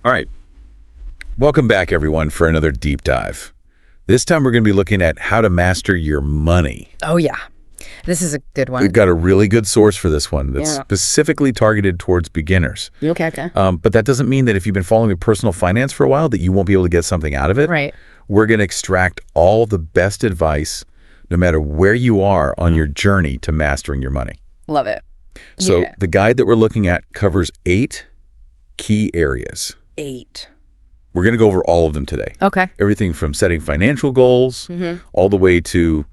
All right. Welcome back, everyone, for another deep dive. This time we're going to be looking at how to master your money. Oh, yeah. This is a good one. We've got a really good source for this one that's specifically targeted towards beginners. Okay. But that doesn't mean that if you've been following personal finance for a while that you won't be able to get something out of it. Right. We're going to extract all the best advice, no matter where you are on your journey to mastering your money. Love it. So the guide that we're looking at covers 8 key areas. 8. We're going to go over all of them today. Okay. Everything from setting financial goals all the way to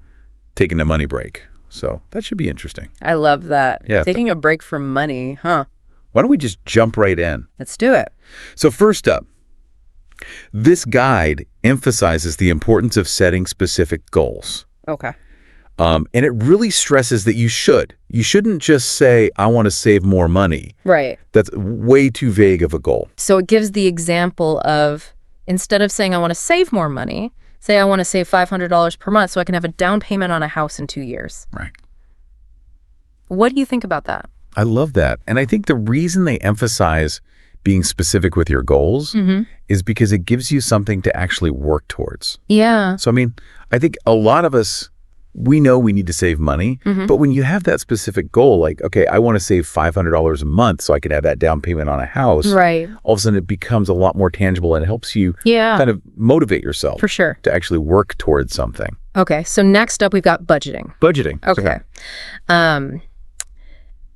taking a money break. So that should be interesting. I love that. Yeah. Taking a break from money, huh? Why don't we just jump right in? Let's do it. So first up, this guide emphasizes the importance of setting specific goals. Okay. And it really stresses that you shouldn't just say, I want to save more money. Right. That's way too vague of a goal. So it gives the example of, instead of saying I want to save more money, say I want to save $500 per month so I can have a down payment on a house in 2 years. Right. What do you think about that? I love that. And I think the reason they emphasize being specific with your goals is because it gives you something to actually work towards. Yeah. So, I mean, I think a lot of us, we know we need to save money, but when you have that specific goal, like, okay, I want to save $500 a month so I can have that down payment on a house. Right. All of a sudden it becomes a lot more tangible and it helps you kind of motivate yourself. For sure. To actually work towards something. Okay. So next up, we've got budgeting. Budgeting. Okay.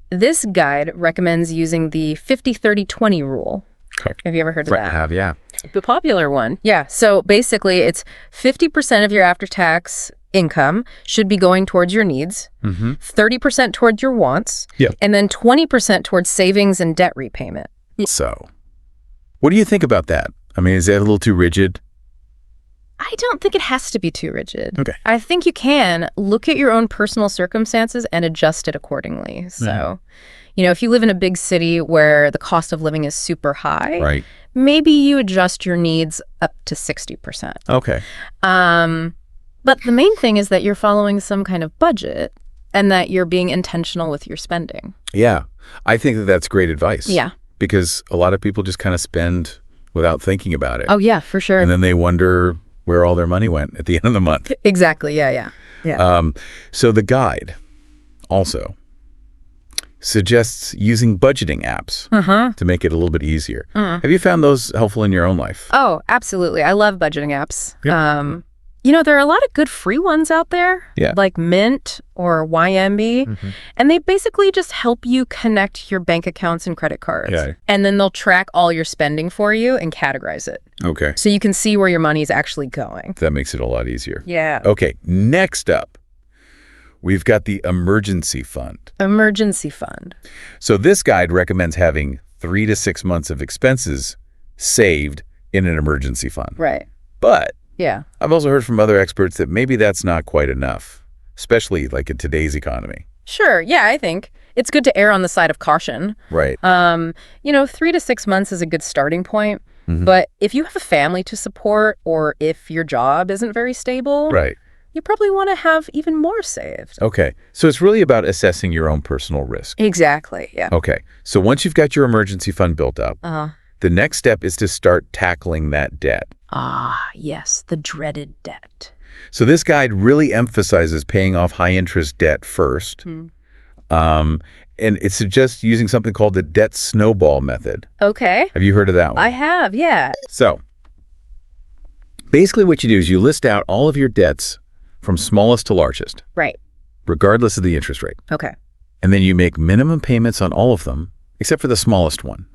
This guide recommends using the 50-30-20 rule. Okay. Have you ever heard of Right, that? I have, yeah. The popular one. Yeah. So basically, it's 50% of your after-tax income should be going towards your needs, 30% towards your wants, and then 20% towards savings and debt repayment. So, what do you think about that? I mean, is that a little too rigid? I don't think it has to be too rigid. Okay. I think you can look at your own personal circumstances and adjust it accordingly. So, if you live in a big city where the cost of living is super high, Right. maybe you adjust your needs up to 60%. Okay. But the main thing is that you're following some kind of budget and that you're being intentional with your spending. Yeah. I think that that's great advice. Yeah. Because a lot of people just kind of spend without thinking about it. Oh, yeah, for sure. And then they wonder where all their money went at the end of the month. Exactly. Yeah. So the guide also suggests using budgeting apps to make it a little bit easier. Have you found those helpful in your own life? Oh, absolutely. I love budgeting apps. Yep. There are a lot of good free ones out there, like Mint or YMB, and they basically just help you connect your bank accounts and credit cards. Yeah. And then they'll track all your spending for you and categorize it. Okay. So you can see where your money is actually going. That makes it a lot easier. Yeah. Okay. Next up, we've got the emergency fund. Emergency fund. So this guide recommends having 3 to 6 months of expenses saved in an emergency fund. Right. But Yeah. I've also heard from other experts that maybe that's not quite enough, especially like in today's economy. Sure. Yeah, I think it's good to err on the side of caution. Right. 3 to 6 months is a good starting point. But if you have a family to support or if your job isn't very stable, Right. you probably want to have even more saved. Okay. So it's really about assessing your own personal risk. Exactly. Yeah. Okay. So once you've got your emergency fund built up, the next step is to start tackling that debt. Ah, yes, the dreaded debt. So this guide really emphasizes paying off high-interest debt first. And it suggests using something called the debt snowball method. Okay. Have you heard of that one? I have, yeah. So basically what you do is you list out all of your debts from smallest to largest, Right. regardless of the interest rate. Okay. And then you make minimum payments on all of them, except for the smallest one.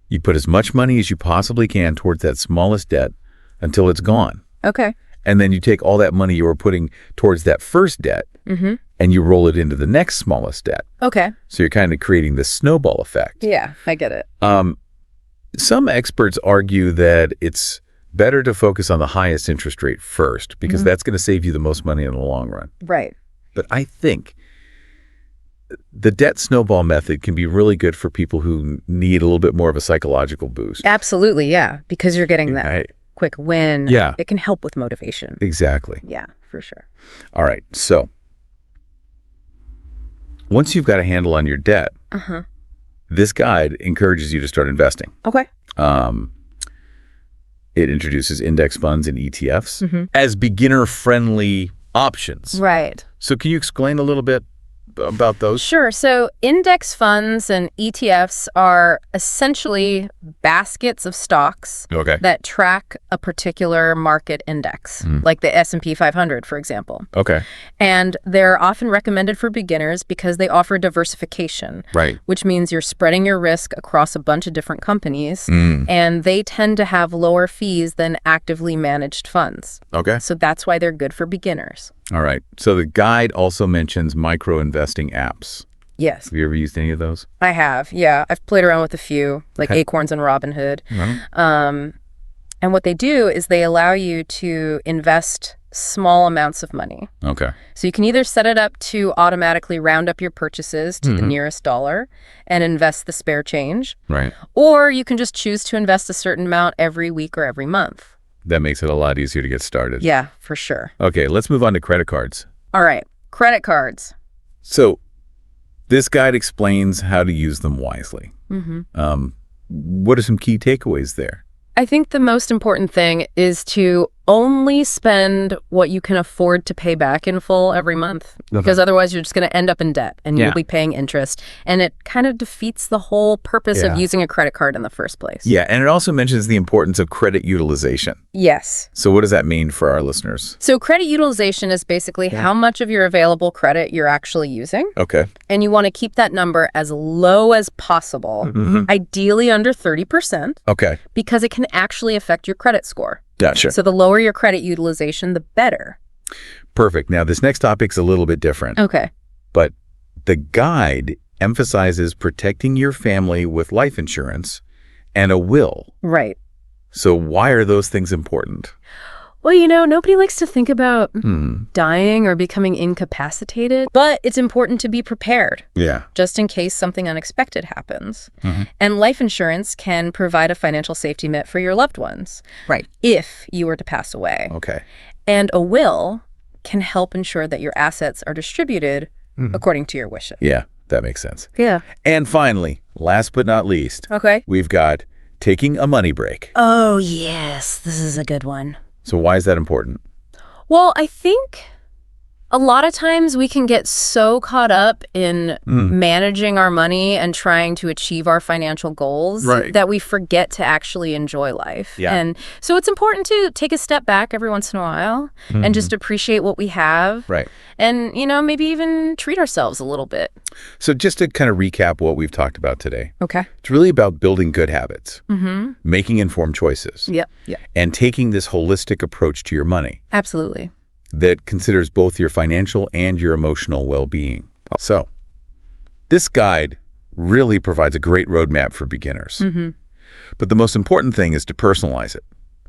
You put as much money as you possibly can towards that smallest debt until it's gone. Okay. And then you take all that money you were putting towards that first debt and you roll it into the next smallest debt. Okay. So you're kind of creating this snowball effect. Yeah, I get it. Some experts argue that it's better to focus on the highest interest rate first because that's going to save you the most money in the long run. Right. But I think the debt snowball method can be really good for people who need a little bit more of a psychological boost. Absolutely, yeah, because you're getting that Right. quick win. Yeah. It can help with motivation. Exactly. Yeah, for sure. All right. So once you've got a handle on your debt, This guide encourages you to start investing. Okay. It introduces index funds and ETFs as beginner-friendly options. Right. So can you explain a little bit about those? Sure. So index funds and ETFs are essentially baskets of stocks Okay. that track a particular market index, like the S&P 500, for example. Okay. And they're often recommended for beginners because they offer diversification, Right. which means you're spreading your risk across a bunch of different companies, and they tend to have lower fees than actively managed funds. Okay. So that's why they're good for beginners. All right. So the guide also mentions micro-investing apps. Yes, Have you ever used any of those? I have. Yeah, I've played around with a few, like Okay. Acorns and Robinhood. Right. And what they do is they allow you to invest small amounts of money. Okay. So you can either set it up to automatically round up your purchases to the nearest dollar and invest the spare change, Right. or you can just choose to invest a certain amount every week or every month. That makes it a lot easier to get started. Yeah, for sure. Okay, let's move on to credit cards. All right, credit cards. So this guide explains how to use them wisely. What are some key takeaways there? I think the most important thing is to only spend what you can afford to pay back in full every month, because otherwise you're just going to end up in debt and Yeah. you'll be paying interest. And it kind of defeats the whole purpose Yeah. of using a credit card in the first place. Yeah, and it also mentions the importance of credit utilization. Yes. So what does that mean for our listeners? So credit utilization is basically how much of your available credit you're actually using. Okay. And you want to keep that number as low as possible, ideally under 30%, Okay. because it can actually affect your credit score. Gotcha. So the lower your credit utilization, the better. Perfect. Now, this next topic's a little bit different, Okay. but the guide emphasizes protecting your family with life insurance and a will. Right. So why are those things important? Well, nobody likes to think about dying or becoming incapacitated, but it's important to be prepared Yeah. just in case something unexpected happens. And life insurance can provide a financial safety net for your loved ones. Right. If you were to pass away. Okay. And a will can help ensure that your assets are distributed according to your wishes. Yeah, that makes sense. Yeah. And finally, last but not least, Okay. we've got taking a money break. Oh, yes. This is a good one. So why is that important? Well, I think a lot of times we can get so caught up in managing our money and trying to achieve our financial goals Right. that we forget to actually enjoy life. Yeah. And so it's important to take a step back every once in a while and just appreciate what we have. Right. And, maybe even treat ourselves a little bit. So just to kind of recap what we've talked about today, Okay. it's really about building good habits, making informed choices, Yep. Yep. and taking this holistic approach to your money Absolutely. that considers both your financial and your emotional well-being. So this guide really provides a great roadmap for beginners. But the most important thing is to personalize it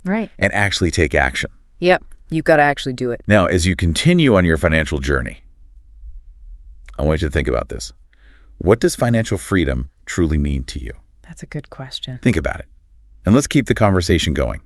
Right. and actually take action. Yep. You've got to actually do it. Now, as you continue on your financial journey, I want you to think about this. What does financial freedom truly mean to you? That's a good question. Think about it. And let's keep the conversation going.